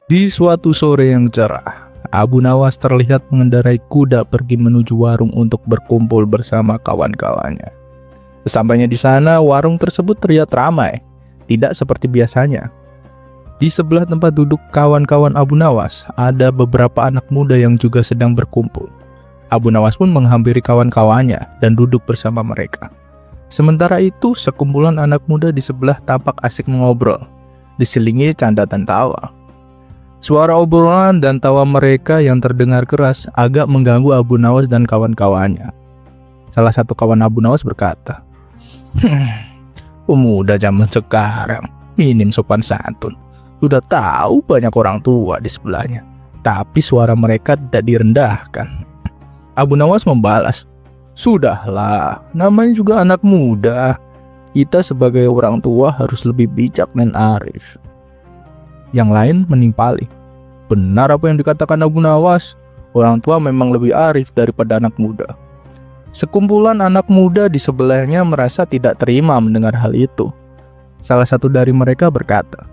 Di suatu sore yang cerah, Abu Nawas terlihat mengendarai kuda pergi menuju warung untuk berkumpul bersama kawan-kawannya. Sesampainya di sana, warung tersebut terlihat ramai, tidak seperti biasanya. Di sebelah tempat duduk kawan-kawan Abu Nawas, ada beberapa anak muda yang juga sedang berkumpul. Abu Nawas pun menghampiri kawan-kawannya dan duduk bersama mereka. Sementara itu, sekumpulan anak muda di sebelah tampak asik mengobrol, diselingi canda dan tawa. Suara obrolan dan tawa mereka yang terdengar keras agak mengganggu Abu Nawas dan kawan-kawannya. Salah satu kawan Abu Nawas berkata, pemuda zaman sekarang, minim sopan santun. Sudah tahu banyak orang tua di sebelahnya, tapi suara mereka tidak direndahkan. Abu Nawas membalas, sudahlah, namanya juga anak muda. Kita sebagai orang tua harus lebih bijak dan arif. Yang lain menimpali, benar apa yang dikatakan Abu Nawas, orang tua memang lebih arif daripada anak muda. Sekumpulan anak muda di sebelahnya merasa tidak terima mendengar hal itu. Salah satu dari mereka berkata,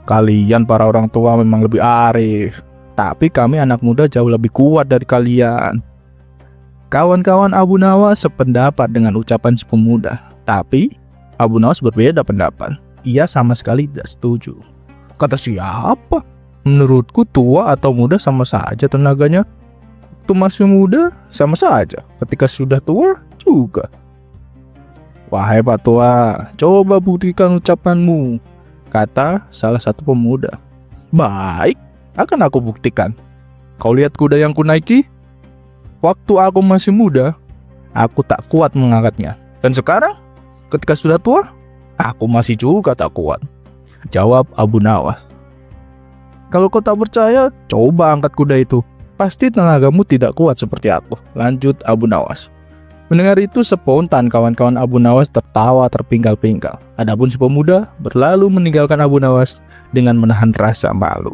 kalian para orang tua memang lebih arif, tapi kami anak muda jauh lebih kuat dari kalian. Kawan-kawan Abu Nawas sependapat dengan ucapan si pemuda, tapi Abu Nawas berbeda pendapat. Ia sama sekali tidak setuju. Kata siapa? Menurutku tua atau muda sama saja tenaganya. Waktu masih muda sama saja, ketika sudah tua juga. Wahai Pak Tua, coba buktikan ucapanmu, kata salah satu pemuda. Baik, akan aku buktikan. Kau lihat kuda yang kunaiki? Waktu aku masih muda, aku tak kuat mengangkatnya. Dan sekarang, ketika sudah tua, aku masih juga tak kuat, jawab Abu Nawas. Kalau kau tak percaya, coba angkat kuda itu. Pasti tenagamu tidak kuat seperti aku, lanjut Abu Nawas. Mendengar itu spontan kawan-kawan Abu Nawas tertawa terpingkal-pingkal. Adapun si pemuda berlalu meninggalkan Abu Nawas dengan menahan rasa malu.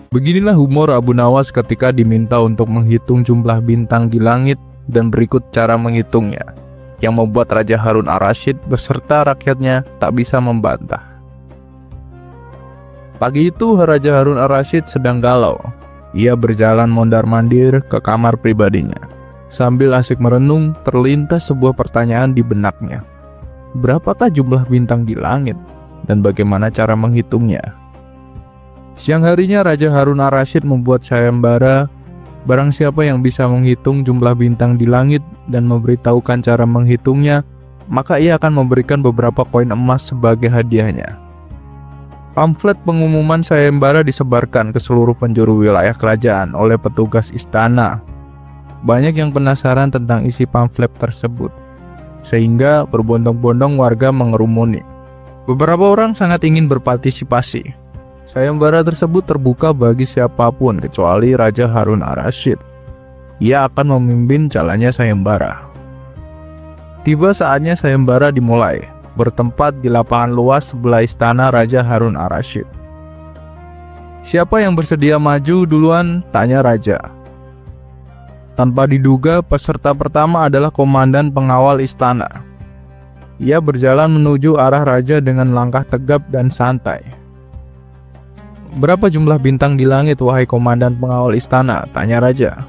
Beginilah humor Abu Nawas ketika diminta untuk menghitung jumlah bintang di langit dan berikut cara menghitungnya, yang membuat Raja Harun Ar-Rasyid beserta rakyatnya tak bisa membantah. Pagi itu Raja Harun Ar-Rasyid sedang galau. Ia berjalan mondar-mandir ke kamar pribadinya. Sambil asik merenung, terlintas sebuah pertanyaan di benaknya. Berapakah jumlah bintang di langit dan bagaimana cara menghitungnya? Siang harinya Raja Harun Ar-Rasyid membuat sayembara. Barang siapa yang bisa menghitung jumlah bintang di langit dan memberitahukan cara menghitungnya, maka ia akan memberikan beberapa koin emas sebagai hadiahnya. Pamflet pengumuman sayembara disebarkan ke seluruh penjuru wilayah kerajaan oleh petugas istana. Banyak yang penasaran tentang isi pamflet tersebut, sehingga berbondong-bondong warga mengerumuni. Beberapa orang sangat ingin berpartisipasi. Sayembara tersebut terbuka bagi siapapun kecuali Raja Harun Ar-Rasyid. Ia akan memimpin jalannya sayembara. Tiba saatnya sayembara dimulai, bertempat di lapangan luas sebelah istana Raja Harun Ar-Rasyid. Siapa yang bersedia maju duluan? Tanya Raja. Tanpa diduga, peserta pertama adalah komandan pengawal istana. Ia berjalan menuju arah Raja dengan langkah tegap dan santai. Berapa jumlah bintang di langit, wahai komandan pengawal istana? Tanya Raja.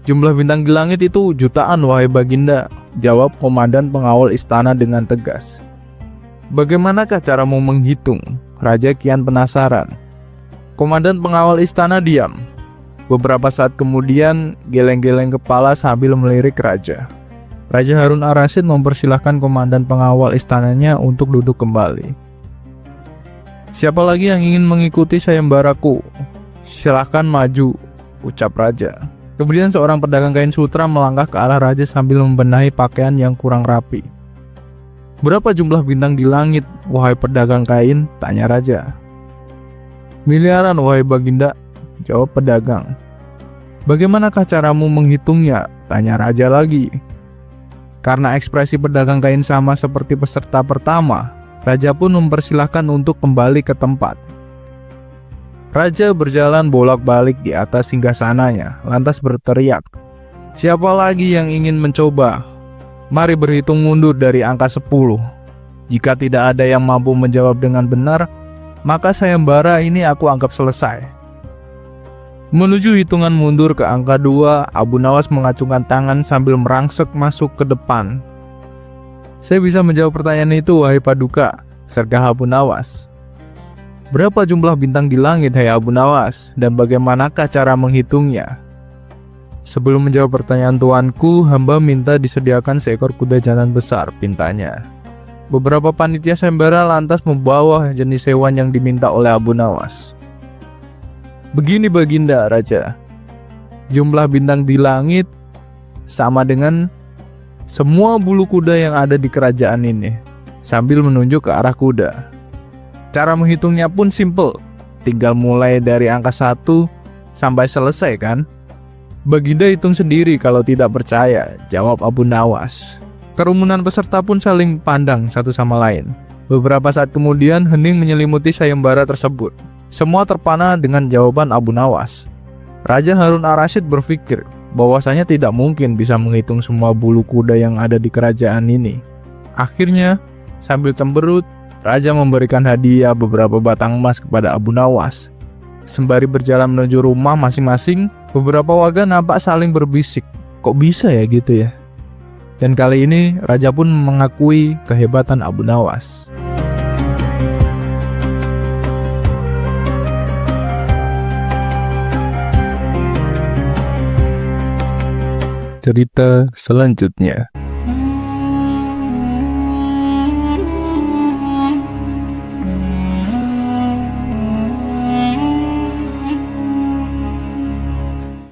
Jumlah bintang di langit itu jutaan, wahai Baginda, jawab komandan pengawal istana dengan tegas. Bagaimanakah caramu menghitung? Raja kian penasaran. Komandan pengawal istana diam. Beberapa saat kemudian, geleng-geleng kepala sambil melirik Raja. Raja Harun Ar-Rasyid mempersilahkan komandan pengawal istananya untuk duduk kembali. Siapa lagi yang ingin mengikuti sayembaraku? Silahkan maju, ucap Raja. Kemudian seorang pedagang kain sutra melangkah ke arah Raja sambil membenahi pakaian yang kurang rapi. Berapa jumlah bintang di langit, wahai pedagang kain? Tanya Raja. Miliaran, wahai Baginda, jawab pedagang. Bagaimanakah caramu menghitungnya? Tanya Raja lagi. Karena ekspresi pedagang kain sama seperti peserta pertama, raja pun mempersilahkan untuk kembali ke tempat. Raja berjalan bolak-balik di atas singgasananya, lantas berteriak, "Siapa lagi yang ingin mencoba? Mari berhitung mundur dari angka 10. Jika tidak ada yang mampu menjawab dengan benar, maka sayembara ini aku anggap selesai." Menuju hitungan mundur ke angka 2, Abu Nawas mengacungkan tangan sambil merangsek masuk ke depan. "Saya bisa menjawab pertanyaan itu, wahai Paduka," sergah Abu Nawas. "Berapa jumlah bintang di langit, hai Abu Nawas, dan bagaimanakah cara menghitungnya?" "Sebelum menjawab pertanyaan tuanku, hamba minta disediakan seekor kuda jantan besar," pintanya. Beberapa panitia sayembara lantas membawa jenis hewan yang diminta oleh Abu Nawas. "Begini Baginda Raja, jumlah bintang di langit sama dengan semua bulu kuda yang ada di kerajaan ini," sambil menunjuk ke arah kuda. "Cara menghitungnya pun simple, tinggal mulai dari angka 1 sampai selesai kan?" "Baginda hitung sendiri kalau tidak percaya," jawab Abu Nawas. Kerumunan peserta pun saling pandang satu sama lain. Beberapa saat kemudian hening menyelimuti sayembara tersebut. Semua terpana dengan jawaban Abu Nawas. Raja Harun ar-Rasyid berpikir bahwasanya tidak mungkin bisa menghitung semua bulu kuda yang ada di kerajaan ini. Akhirnya, sambil cemberut, Raja memberikan hadiah beberapa batang emas kepada Abu Nawas. Sembari berjalan menuju rumah masing-masing, beberapa warga nampak saling berbisik, "Kok bisa ya gitu ya?" Dan kali ini, Raja pun mengakui kehebatan Abu Nawas. Cerita selanjutnya.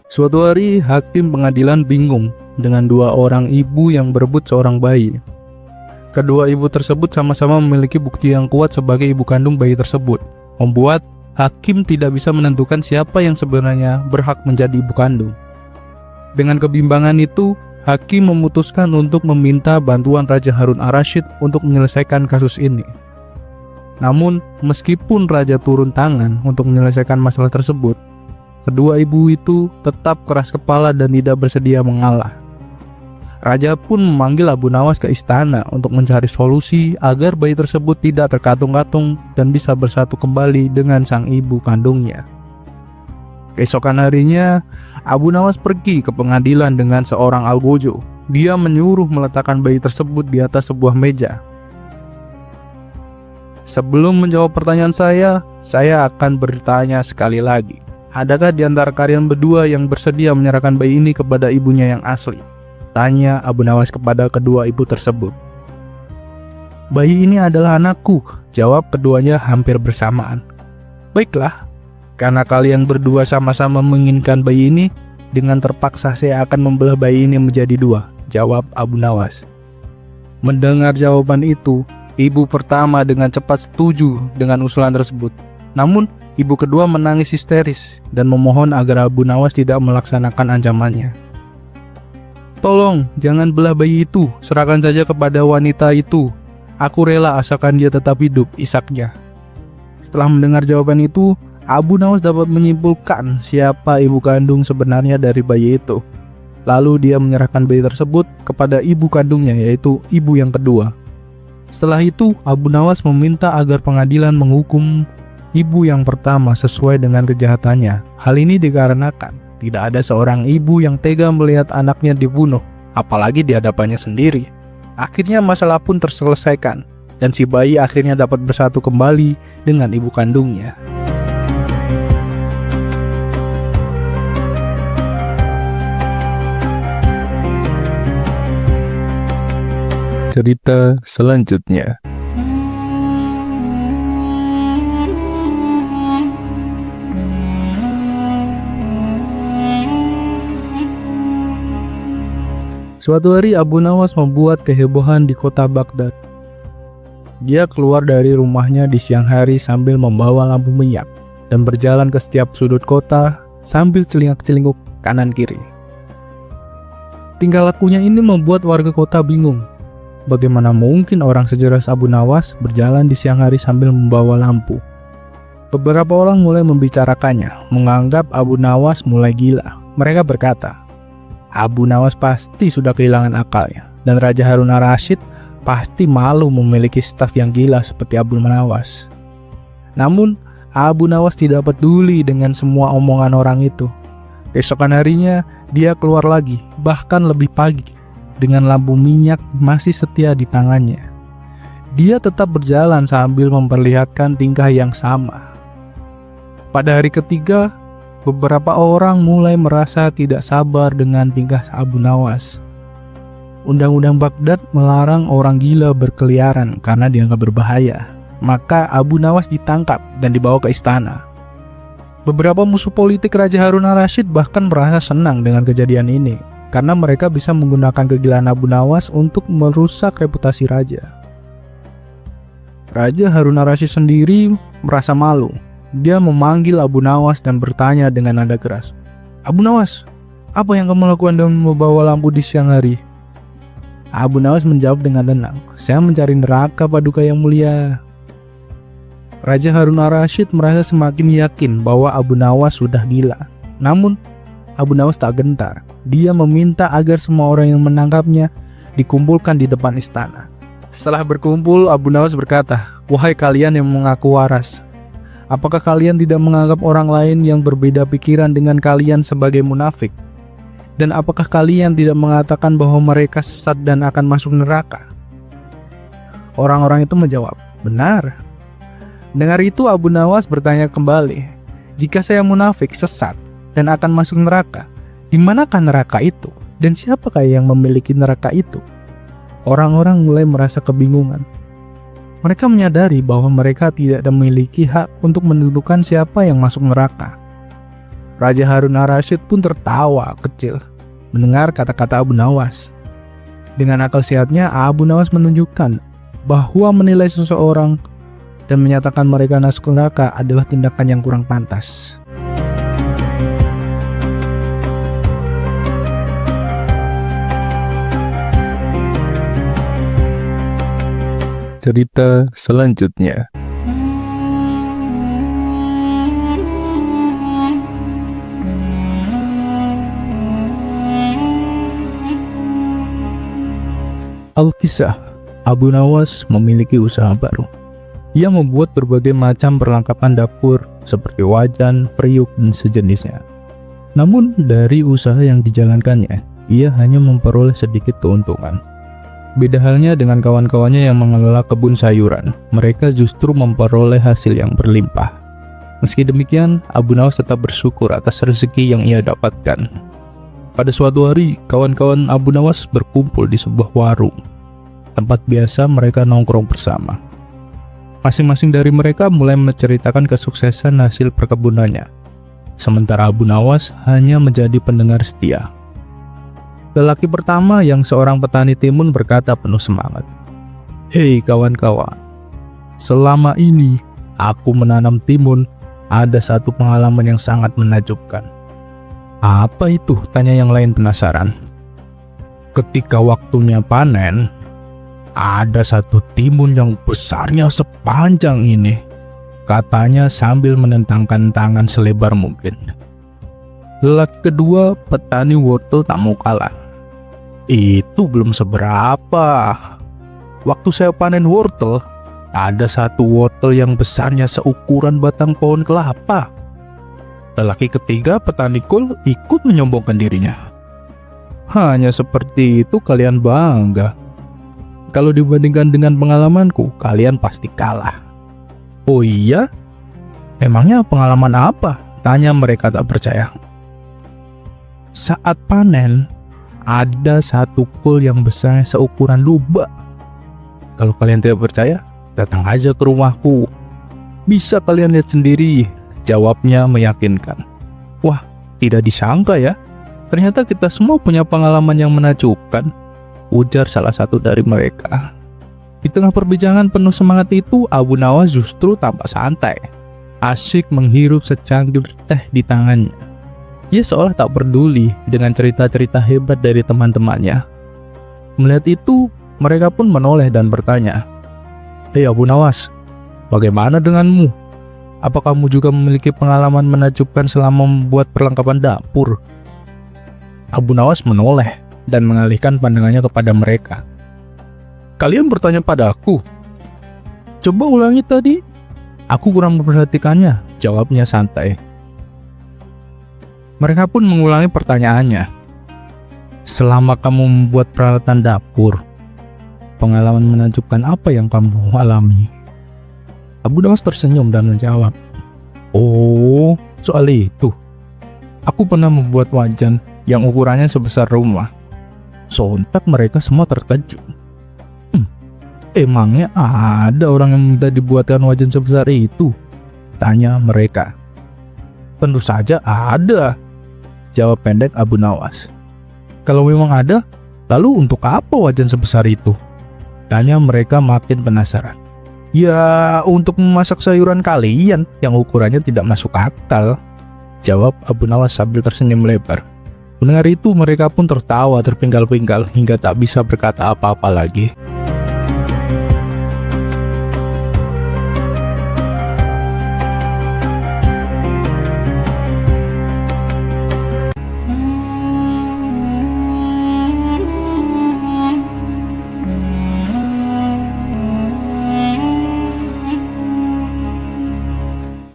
Suatu hari, hakim pengadilan bingung dengan dua orang ibu yang berebut seorang bayi. Kedua ibu tersebut sama-sama memiliki bukti yang kuat sebagai ibu kandung bayi tersebut, membuat hakim tidak bisa menentukan siapa yang sebenarnya berhak menjadi ibu kandung. Dengan kebimbangan itu, hakim memutuskan untuk meminta bantuan Raja Harun ar-Rasyid untuk menyelesaikan kasus ini. Namun, meskipun Raja turun tangan untuk menyelesaikan masalah tersebut, kedua ibu itu tetap keras kepala dan tidak bersedia mengalah. Raja pun memanggil Abu Nawas ke istana untuk mencari solusi agar bayi tersebut tidak terkatung-katung dan bisa bersatu kembali dengan sang ibu kandungnya. Keesokan harinya, Abu Nawas pergi ke pengadilan dengan seorang algojo. Dia menyuruh meletakkan bayi tersebut di atas sebuah meja. "Sebelum menjawab pertanyaan saya akan bertanya sekali lagi. Adakah di antara kalian berdua yang bersedia menyerahkan bayi ini kepada ibunya yang asli?" tanya Abu Nawas kepada kedua ibu tersebut. "Bayi ini adalah anakku," jawab keduanya hampir bersamaan. "Baiklah. Karena kalian berdua sama-sama menginginkan bayi ini, dengan terpaksa saya akan membelah bayi ini menjadi 2, jawab Abu Nawas. Mendengar jawaban itu, ibu pertama dengan cepat setuju dengan usulan tersebut. Namun, ibu kedua menangis histeris dan memohon agar Abu Nawas tidak melaksanakan ancamannya. "Tolong, jangan belah bayi itu, serahkan saja kepada wanita itu. Aku rela asalkan dia tetap hidup," isaknya. Setelah mendengar jawaban itu, Abu Nawas dapat menyimpulkan siapa ibu kandung sebenarnya dari bayi itu. Lalu dia menyerahkan bayi tersebut kepada ibu kandungnya, yaitu ibu yang kedua. Setelah itu, Abu Nawas meminta agar pengadilan menghukum ibu yang pertama sesuai dengan kejahatannya. Hal ini dikarenakan tidak ada seorang ibu yang tega melihat anaknya dibunuh, apalagi di hadapannya sendiri. Akhirnya masalah pun terselesaikan, dan si bayi akhirnya dapat bersatu kembali dengan ibu kandungnya. Cerita selanjutnya. Suatu hari Abu Nawas membuat kehebohan di kota Baghdad. Dia keluar dari rumahnya di siang hari sambil membawa lampu minyak dan berjalan ke setiap sudut kota sambil celingak-celinguk kanan kiri. Tingkah lakunya ini membuat warga kota bingung. Bagaimana mungkin orang sejelas Abu Nawas berjalan di siang hari sambil membawa lampu? Beberapa orang mulai membicarakannya, menganggap Abu Nawas mulai gila. Mereka berkata, Abu Nawas pasti sudah kehilangan akalnya, dan Raja Harun ar-Rasyid pasti malu memiliki staf yang gila seperti Abu Nawas. Namun, Abu Nawas tidak peduli dengan semua omongan orang itu. Keesokan harinya, dia keluar lagi, bahkan lebih pagi, dengan lampu minyak masih setia di tangannya. Dia tetap berjalan sambil memperlihatkan tingkah yang sama. Pada hari ketiga, beberapa orang mulai merasa tidak sabar dengan tingkah Abu Nawas. Undang-undang Baghdad melarang orang gila berkeliaran karena dianggap berbahaya. Maka Abu Nawas ditangkap dan dibawa ke istana. Beberapa musuh politik Raja Harun ar-Rasyid bahkan merasa senang dengan kejadian ini, karena mereka bisa menggunakan kegilaan Abu Nawas untuk merusak reputasi raja. Raja Harun ar-Rasyid sendiri merasa malu. Dia memanggil Abu Nawas dan bertanya dengan nada keras, Abu Nawas, apa yang kamu lakukan dengan membawa lampu di siang hari? Abu Nawas menjawab dengan tenang, saya mencari neraka paduka yang mulia. Raja Harun ar-Rasyid merasa semakin yakin bahwa Abu Nawas sudah gila. Namun, Abu Nawas tak gentar. Dia meminta agar semua orang yang menangkapnya dikumpulkan di depan istana. Setelah berkumpul, Abu Nawas berkata, wahai kalian yang mengaku waras, apakah kalian tidak menganggap orang lain yang berbeda pikiran dengan kalian sebagai munafik? Dan apakah kalian tidak mengatakan bahwa mereka sesat dan akan masuk neraka? Orang-orang itu menjawab, benar. Dengar itu, Abu Nawas bertanya kembali, jika saya munafik, sesat, dan akan masuk neraka, di manakah neraka itu? Dan siapakah yang memiliki neraka itu? Orang-orang mulai merasa kebingungan. Mereka menyadari bahwa mereka tidak memiliki hak untuk menentukan siapa yang masuk neraka. Raja Harun ar-Rasyid pun tertawa kecil mendengar kata-kata Abu Nawas. Dengan akal sehatnya, Abu Nawas menunjukkan bahwa menilai seseorang dan menyatakan mereka masuk neraka adalah tindakan yang kurang pantas. Cerita selanjutnya. Al-Kisah, Abu Nawas memiliki usaha baru. Ia membuat berbagai macam perlengkapan dapur seperti wajan, periuk, dan sejenisnya. Namun dari usaha yang dijalankannya, ia hanya memperoleh sedikit keuntungan. Beda halnya dengan kawan-kawannya yang mengelola kebun sayuran, mereka justru memperoleh hasil yang berlimpah. Meski demikian, Abu Nawas tetap bersyukur atas rezeki yang ia dapatkan. Pada suatu hari, kawan-kawan Abu Nawas berkumpul di sebuah warung, tempat biasa mereka nongkrong bersama. Masing-masing dari mereka mulai menceritakan kesuksesan hasil perkebunannya, sementara Abu Nawas hanya menjadi pendengar setia. Lelaki pertama yang seorang petani timun berkata penuh semangat, "Hei kawan-kawan, selama ini aku menanam timun, ada satu pengalaman yang sangat menakjubkan." "Apa itu?" tanya yang lain penasaran. "Ketika waktunya panen, ada satu timun yang besarnya sepanjang ini," katanya sambil menentangkan tangan selebar mungkin. Lelaki kedua, petani wortel, tak mau kalah. "Itu belum seberapa. Waktu saya panen wortel, ada satu wortel yang besarnya seukuran batang pohon kelapa." Lelaki ketiga, petani kol, ikut menyombongkan dirinya. "Hanya seperti itu kalian bangga? Kalau dibandingkan dengan pengalamanku, kalian pasti kalah." "Oh iya? Emangnya pengalaman apa?" tanya mereka tak percaya. "Saat panen, ada satu kol yang besar seukuran lubang. Kalau kalian tidak percaya, datang aja ke rumahku. Bisa kalian lihat sendiri," jawabnya meyakinkan. "Wah, tidak disangka ya. Ternyata kita semua punya pengalaman yang menakjubkan," ujar salah satu dari mereka. Di tengah perbincangan penuh semangat itu, Abu Nawas justru tampak santai, asyik menghirup secangkir teh di tangannya. Ia seolah tak peduli dengan cerita-cerita hebat dari teman-temannya. Melihat itu, mereka pun menoleh dan bertanya, "Hei Abu Nawas, bagaimana denganmu? Apa kamu juga memiliki pengalaman menakjubkan selama membuat perlengkapan dapur?" Abu Nawas menoleh dan mengalihkan pandangannya kepada mereka. "Kalian bertanya padaku? Coba ulangi tadi. Aku kurang memperhatikannya," jawabnya santai. Mereka pun mengulangi pertanyaannya. "Selama kamu membuat peralatan dapur, pengalaman menakjubkan apa yang kamu alami?" Abu Nawas tersenyum dan menjawab, "Oh, soal itu. Aku pernah membuat wajan yang ukurannya sebesar rumah." Sontak mereka semua terkejut. "Emangnya ada orang yang minta dibuatkan wajan sebesar itu?" tanya mereka. "Tentu saja ada," jawab pendek Abu Nawas. "Kalau memang ada, lalu untuk apa wajan sebesar itu?" tanya mereka makin penasaran. "Ya, untuk memasak sayuran kalian yang ukurannya tidak masuk akal," jawab Abu Nawas sambil tersenyum lebar. Mendengar itu, mereka pun tertawa terpinggal-pinggal hingga tak bisa berkata apa-apa lagi.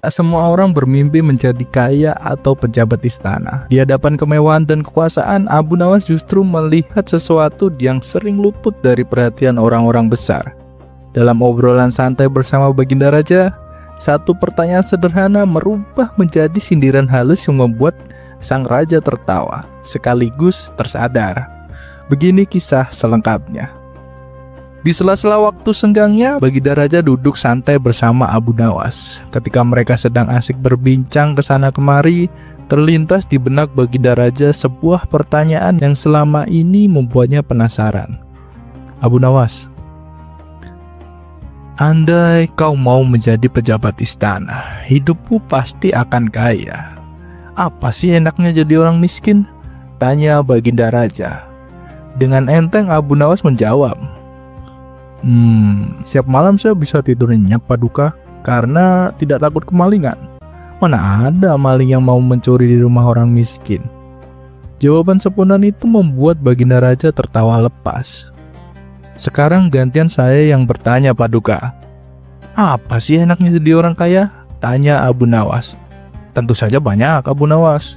Tak semua orang bermimpi menjadi kaya atau pejabat istana. Di hadapan kemewahan dan kekuasaan, Abu Nawas justru melihat sesuatu yang sering luput dari perhatian orang-orang besar. Dalam obrolan santai bersama Baginda Raja, satu pertanyaan sederhana merubah menjadi sindiran halus yang membuat sang raja tertawa, sekaligus tersadar. Begini kisah selengkapnya. Di sela-sela waktu senggangnya, Baginda Raja duduk santai bersama Abu Nawas. Ketika mereka sedang asik berbincang kesana kemari, terlintas di benak Baginda Raja sebuah pertanyaan yang selama ini membuatnya penasaran. "Abu Nawas, andai kau mau menjadi pejabat istana, hidupmu pasti akan kaya. Apa sih enaknya jadi orang miskin?" tanya Baginda Raja. Dengan enteng Abu Nawas menjawab, "Siap malam saya bisa tidur nyenyak Paduka, karena tidak takut kemalingan. Mana ada maling yang mau mencuri di rumah orang miskin." Jawaban spontan itu membuat Baginda Raja tertawa lepas. "Sekarang gantian saya yang bertanya Paduka. Apa sih enaknya jadi orang kaya?" tanya Abu Nawas. "Tentu saja banyak Abu Nawas.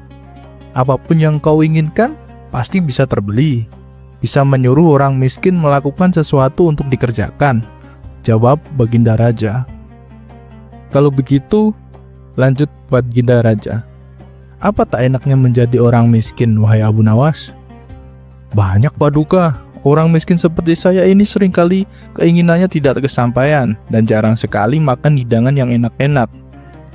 Apapun yang kau inginkan pasti bisa terbeli. Bisa menyuruh orang miskin melakukan sesuatu untuk dikerjakan," jawab Baginda Raja. "Kalau begitu," lanjut Baginda Raja, "apa tak enaknya menjadi orang miskin, wahai Abu Nawas?" "Banyak Paduka. Orang miskin seperti saya ini seringkali keinginannya tidak kesampaian dan jarang sekali makan hidangan yang enak-enak,"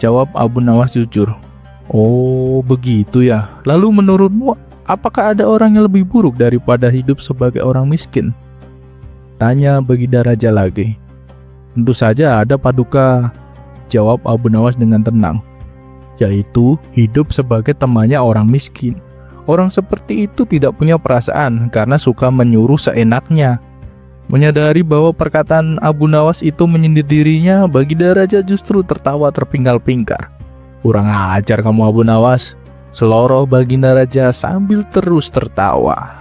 jawab Abu Nawas jujur. "Oh, begitu ya. Lalu menurutmu, apakah ada orang yang lebih buruk daripada hidup sebagai orang miskin?" tanya Baginda Raja lagi. "Tentu saja ada Paduka," jawab Abu Nawas dengan tenang, "yaitu hidup sebagai temannya orang miskin. Orang seperti itu tidak punya perasaan karena suka menyuruh seenaknya." Menyadari bahwa perkataan Abu Nawas itu menyindir dirinya, Baginda Raja justru tertawa terpinggal-pinggal. "Kurang ajar kamu Abu Nawas," seloroh Baginda Raja sambil terus tertawa.